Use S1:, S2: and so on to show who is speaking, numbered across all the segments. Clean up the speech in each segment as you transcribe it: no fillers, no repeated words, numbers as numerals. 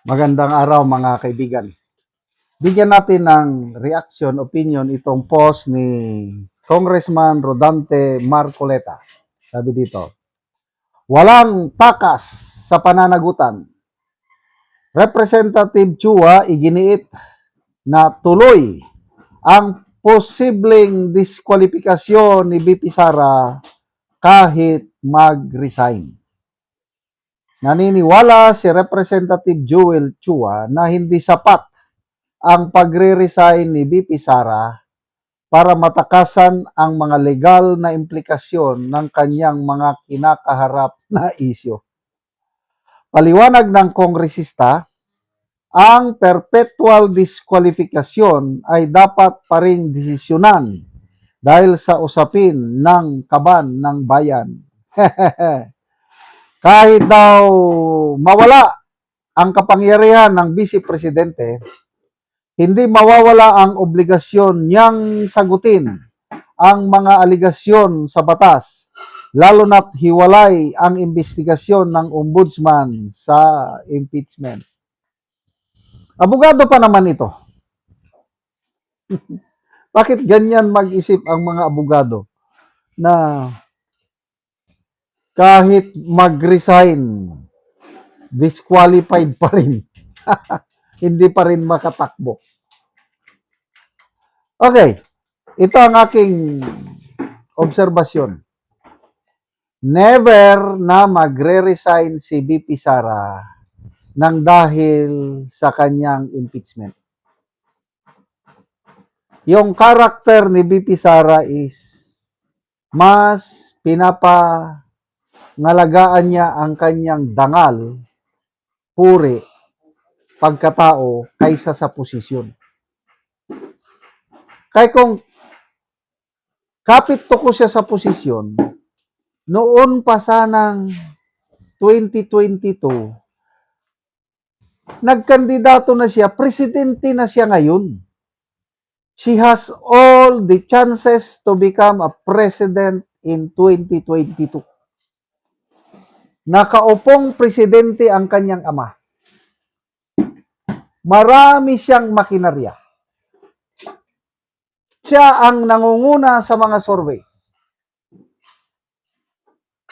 S1: Magandang araw mga kaibigan. Bigyan natin ng reaction, opinion itong post ni Congressman Rodante Marcoleta. Sabi dito, walang takas sa pananagutan. Representative Chua iginiit na tuloy ang posibleng diskwalifikasyon ni BP Sara kahit mag-resign. Naniniwala si Representative Joel Chua na hindi sapat ang pagre-resign ni BP Sara para matakasan ang mga legal na implikasyon ng kanyang mga kinakaharap na isyu. Paliwanag ng kongresista, ang perpetual disqualification ay dapat pa ring desisyonan dahil sa usapin ng kaban ng bayan. Kahit daw mawala ang kapangyarihan ng Vice Presidente, hindi mawawala ang obligasyon niyang sagutin ang mga aligasyon sa batas, lalo na't hiwalay ang investigasyon ng ombudsman sa impeachment. Abogado pa naman ito. Bakit ganyan mag-isip ang mga abogado na kahit mag-resign, disqualified pa rin. Hindi pa rin makatakbo. Okay, ito ang aking obserbasyon. Never na magre-resign si BP Sara nang dahil sa kanyang impeachment. Yung karakter ni BP Sara is mas pinapangalagaan niya ang kanyang dangal, puri, pagkatao kaysa sa posisyon. Kaya kung kapit ko siya sa posisyon, noon pa sanang 2022, nagkandidato na siya, presidente na siya ngayon. She has all the chances to become a president in 2022. Nakaupong presidente ang kanyang ama. Marami siyang makinarya. Siya ang nangunguna sa mga survey.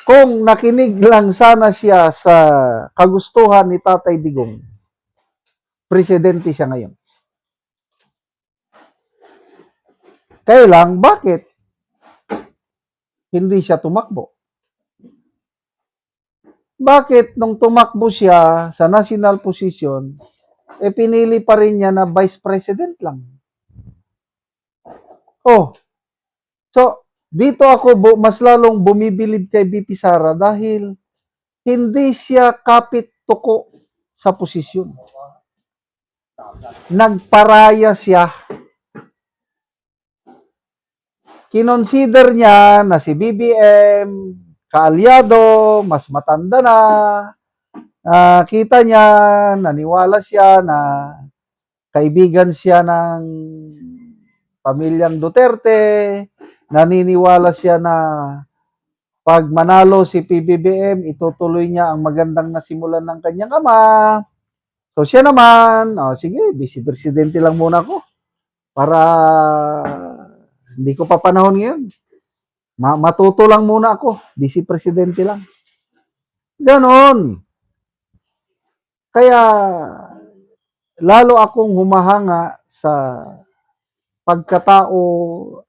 S1: Kung nakinig lang sana siya sa kagustuhan ni Tatay Digong, presidente siya ngayon. Kaya lang, bakit hindi siya tumakbo? Bakit nung tumakbo siya sa national position, pinili pa rin niya na vice president lang? Oh, so dito ako mas lalong bumibilib kay BP Sara dahil hindi siya kapit tuko sa posisyon. Nagparaya siya. Kinonsider niya na si BBM, kaalyado, mas matanda na. Kita niya, naniwala siya na kaibigan siya ng pamilyang Duterte. Naniniwala siya na pag manalo si PBBM, itutuloy niya ang magandang nasimulan ng kanyang ama. So siya naman, sige, vice presidente lang muna ako para hindi ko pa panahon ngayon. Matuto lang muna ako, vice presidente lang. Ganon. Kaya lalo akong humahanga sa pagkatao,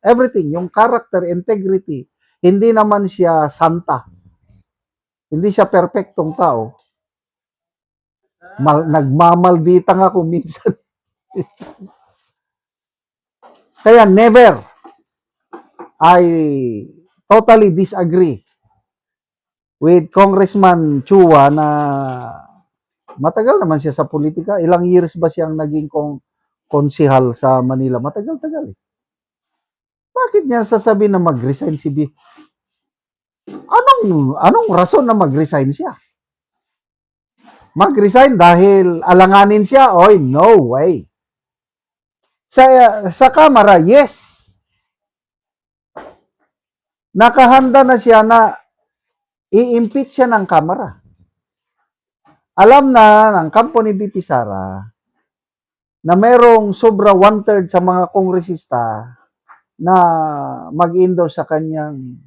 S1: everything, yung character, integrity. Hindi naman siya santa. Hindi siya perfectong tao. Nagmamaldita nga ako minsan. Kaya never I totally disagree with Congressman Chua na matagal naman siya sa politika. Ilang years ba siyang naging konsihal sa Manila? Matagal-tagal eh. Bakit niya sasabihin na mag-resign si B? Anong rason na mag-resign siya? Mag-resign dahil alanganin siya? Oy, no way. Sa Kamara, yes. Nakahanda na siya na i-impeach siya ng Kamara. Alam na ng kampo ni BP Sara na merong sobra one-third sa mga kongresista na mag-endorse sa kanyang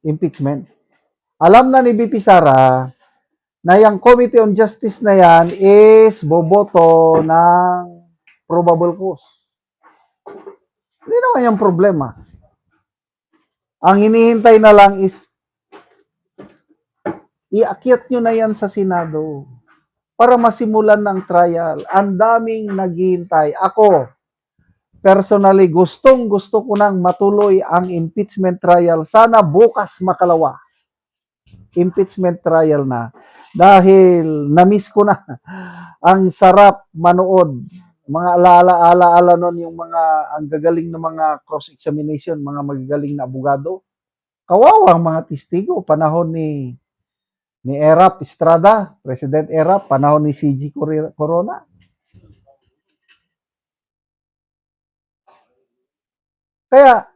S1: impeachment. Alam na ni BP Sara na yung Committee on Justice na yan is boboto ng probable cause. Hindi naman yung problema. Ang hinihintay na lang is iakyat nyo na yan sa Senado para masimulan ng trial. Ang daming naghihintay. Ako, personally, gustong-gusto ko nang matuloy ang impeachment trial. Sana bukas makalawa. Impeachment trial na. Dahil na-miss ko na. Ang sarap manood. Mga alaala nun yung mga ang gagaling na mga cross-examination, mga magagaling na abogado. Kawawa ang mga testigo. Panahon ni Erap Estrada, President Erap, panahon ni CG Corona. Kaya,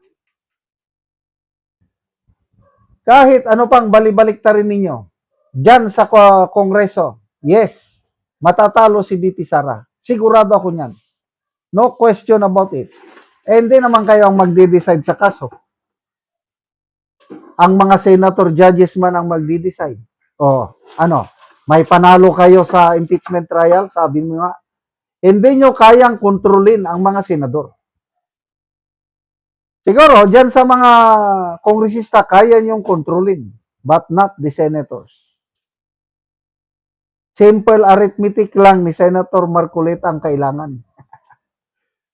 S1: kahit ano pang balibalik ta rin ninyo, dyan sa Kongreso, yes, matatalo si BP Sara. Sigurado ako niyan. No question about it. Eh, hindi naman kayo ang magde-decide sa kaso. Ang mga senator judges man ang magde-decide. O, ano, may panalo kayo sa impeachment trial, sabi mo nga, hindi nyo kayang kontrolin ang mga senador. Siguro, dyan sa mga kongresista, kaya nyong kontrolin, but not the senators. Simple arithmetic lang ni Senator Marcoleta ang kailangan.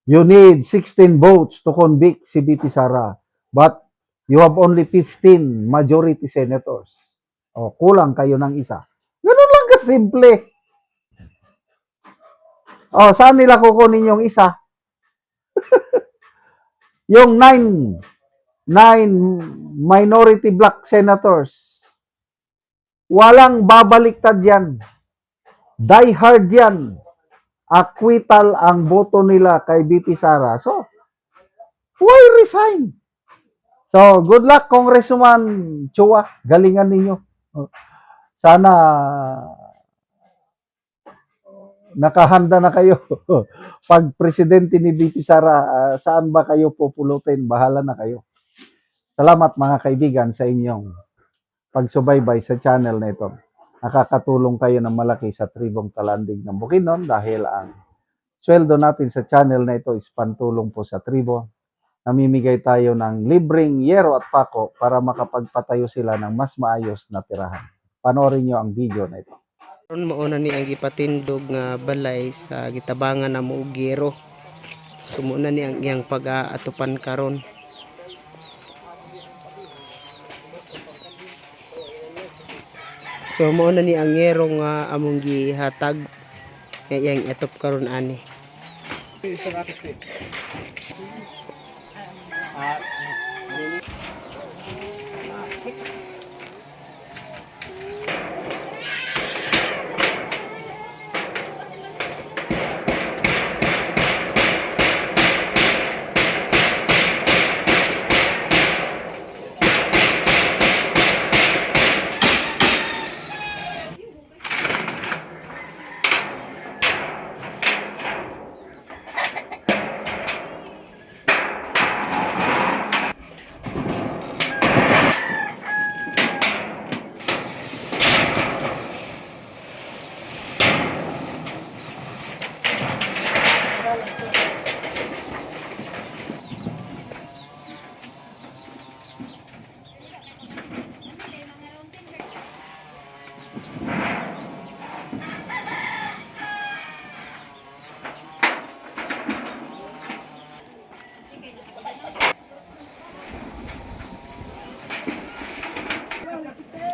S1: You need 16 votes to convict si BP Sara, but you have only 15 majority senators. O, kulang kayo ng isa. Ganun lang kasimple. O, saan nila kukunin yung isa? Yung 9 minority black senators, walang babaliktad yan. Die hard yan. Acquittal ang boto nila kay BP Sara. So, why resign? So, good luck, Congressman Chua. Galingan ninyo. Sana nakahanda na kayo. Pag presidente ni BP Sara, saan ba kayo pupulutin? Bahala na kayo. Salamat mga kaibigan sa inyong pagsubaybay sa channel na ito. Nakakatulong kayo ng malaki sa tribong Talandig ng Bukidnon dahil ang sweldo natin sa channel na ito is pantulong po sa tribo. Namimigay tayo ng libreng yero at pako para makapagpatayo sila ng mas maayos na tirahan. Panoorin nyo ang video na ito.
S2: Karon mauna ni ang gipatindog nga balay sa gitabangan na Muugero. Sumuna ni ang iyang pag-aatupan karon. So mauna ni ang yero nga among gihatag nga iyang atop karon ani.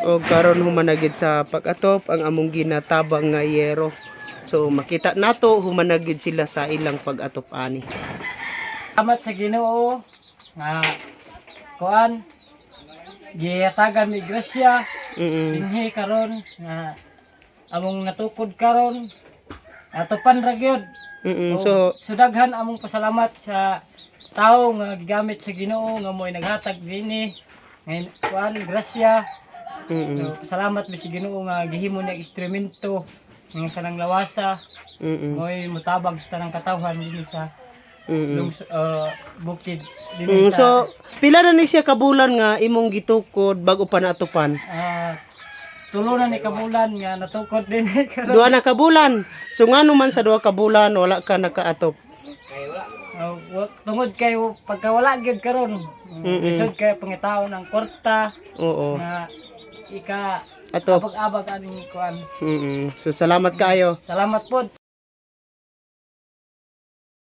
S2: O karon humanagid sa pag-atop ang among ginatabang nga yero. So makita nato humanagid sila sa ilang pag-atop ani.
S3: Salamat sa Ginoo nga kuan gihatagan ni Gracia dinhi karon nga among natukod karon atupan ra gyud. So daghan among pasalamat sa tao nga gigamit sa Ginoo nga mo'y naghatag dinhi ngayon kuan Gracia
S2: Mm.
S3: So, salamat mi si Ginoo nga gihimo niya instrumento nga kanang lawasa
S2: Mm.
S3: mo'y mutabang sa tanang katawhan dinhi sa
S2: Mm.
S3: bukid dinhi sa
S2: So, pila na ni siya kabulan nga imong gitukod bago pa natupan?
S3: tulo na ni kabulan nga natukod din karon.
S2: Duha na kabulan. So ngano man sa duha ka bulan wala ka nakaatop.
S3: Tungod kay pagka wala gyud karon. Isod kay pangitaon ng kwarta
S2: Oo.
S3: nga
S2: Atop.
S3: abag-abag aning kuan.
S2: So salamat kayo.
S3: Salamat po.